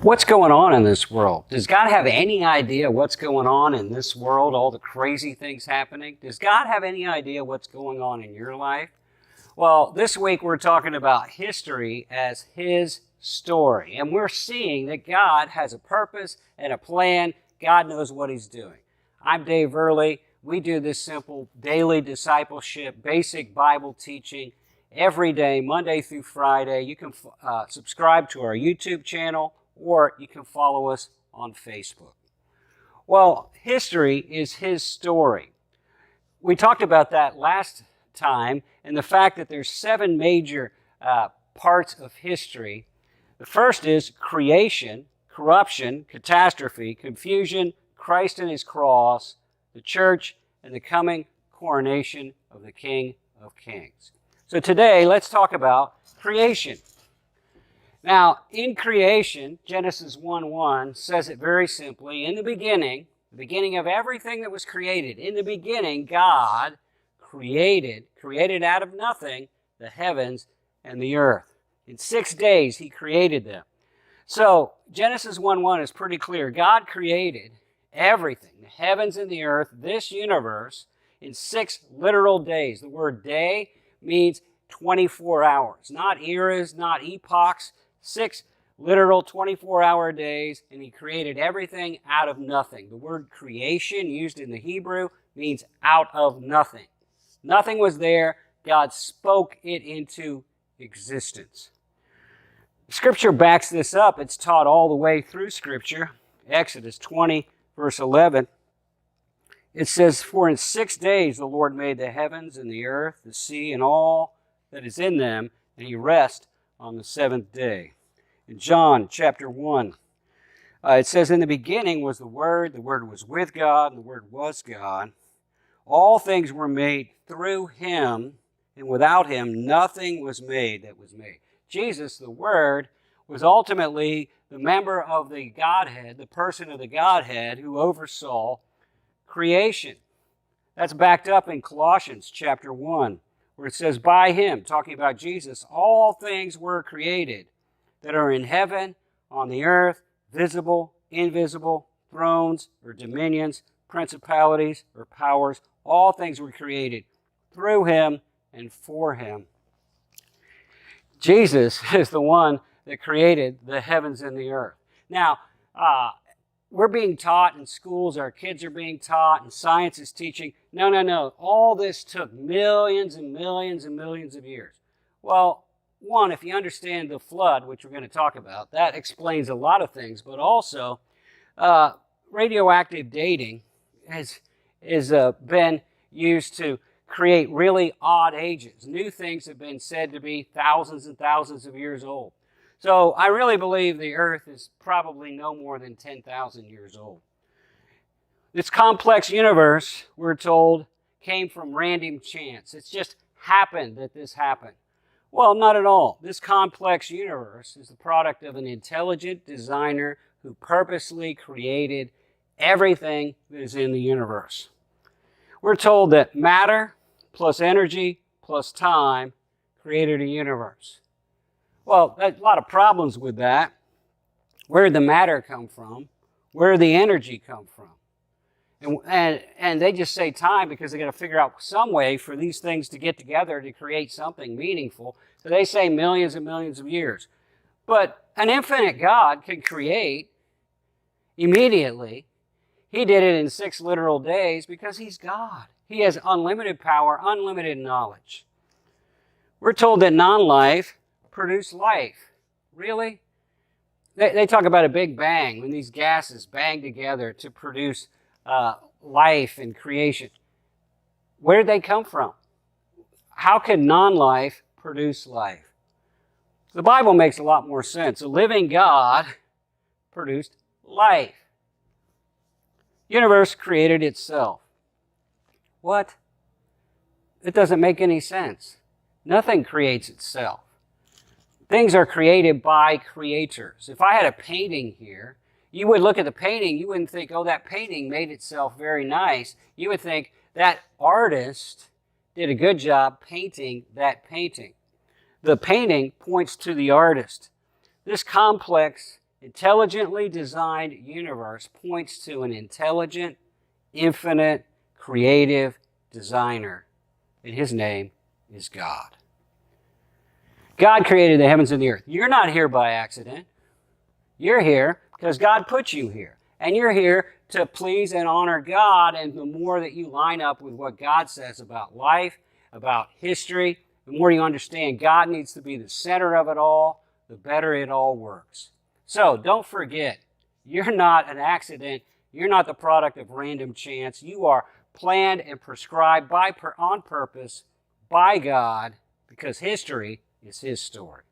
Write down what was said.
What's going on in this world? Does God have any idea what's going on in this world, all the crazy things happening? Does God have any idea what's going on in your life? Well, this week we're talking about history as His story. And we're seeing that God has a purpose and a plan. God knows what He's doing. I'm Dave Early. We do this simple daily discipleship, basic Bible teaching every day, Monday through Friday. You can subscribe to our YouTube channel, or you can follow us on Facebook. Well, history is His story. We talked about that last time, and the fact that there's 7 major parts of history. The first is creation, corruption, catastrophe, confusion, Christ and His cross, the church, and the coming coronation of the King of Kings. So today, let's talk about creation. Now, in creation, Genesis 1:1 says it very simply, in the beginning of everything that was created, in the beginning, God created out of nothing, the heavens and the earth. In 6 days, He created them. So, Genesis 1:1 is pretty clear. God created everything, the heavens and the earth, this universe, in 6 literal days. The word day means 24 hours, not eras, not epochs, 6 literal 24-hour days, and He created everything out of nothing. The word creation used in the Hebrew means out of nothing. Nothing was there. God spoke it into existence. Scripture backs this up. It's taught all the way through Scripture. Exodus 20, verse 11. It says, "For in 6 days the Lord made the heavens and the earth, the sea, and all that is in them, and He rested on the 7th day." In John chapter 1, it says, "In the beginning was the Word was with God, and the Word was God. All things were made through Him, and without Him nothing was made that was made." Jesus, the Word, was ultimately the member of the Godhead, the person of the Godhead who oversaw creation. That's backed up in Colossians chapter 1, where it says, "By Him," talking about Jesus, "all things were created that are in heaven, on the earth, visible, invisible, thrones or dominions, principalities or powers. All things were created through Him and for Him." Jesus is the one that created the heavens and the earth. Now, we're being taught in schools, our kids are being taught, and science is teaching, no. All this took millions and millions and millions of years. Well, one, if you understand the flood, which we're going to talk about, that explains a lot of things, but also radioactive dating has been used to create really odd ages. New things have been said to be thousands and thousands of years old. So I really believe the earth is probably no more than 10,000 years old. This complex universe, we're told, came from random chance. It's just happened that this happened. Well, not at all. This complex universe is the product of an intelligent designer who purposely created everything that is in the universe. We're told that matter plus energy plus time created a universe. Well, there's a lot of problems with that. Where did the matter come from? Where did the energy come from? And they just say time because they got to figure out some way for these things to get together to create something meaningful. So they say millions and millions of years. But an infinite God can create immediately. He did it in 6 literal days because He's God. He has unlimited power, unlimited knowledge. We're told that non-life produced life. Really? They talk about a big bang, when these gases bang together to produce life and creation. Where did they come from? How can non-life produce life? The Bible makes a lot more sense. A living God produced life. Universe created itself. What? It doesn't make any sense. Nothing creates itself. Things are created by creators. If I had a painting here, you would look at the painting, you wouldn't think, oh, that painting made itself very nice. You would think that artist did a good job painting that painting. The painting points to the artist. This complex intelligently designed universe points to an intelligent, infinite, creative designer, and his name is God. God created the heavens and the earth. You're not here by accident. You're here because God put you here. And you're here to please and honor God. And the more that you line up with what God says about life, about history, the more you understand God needs to be the center of it all, the better it all works. So don't forget, you're not an accident. You're not the product of random chance. You are planned and prescribed on purpose by God, because history is his story.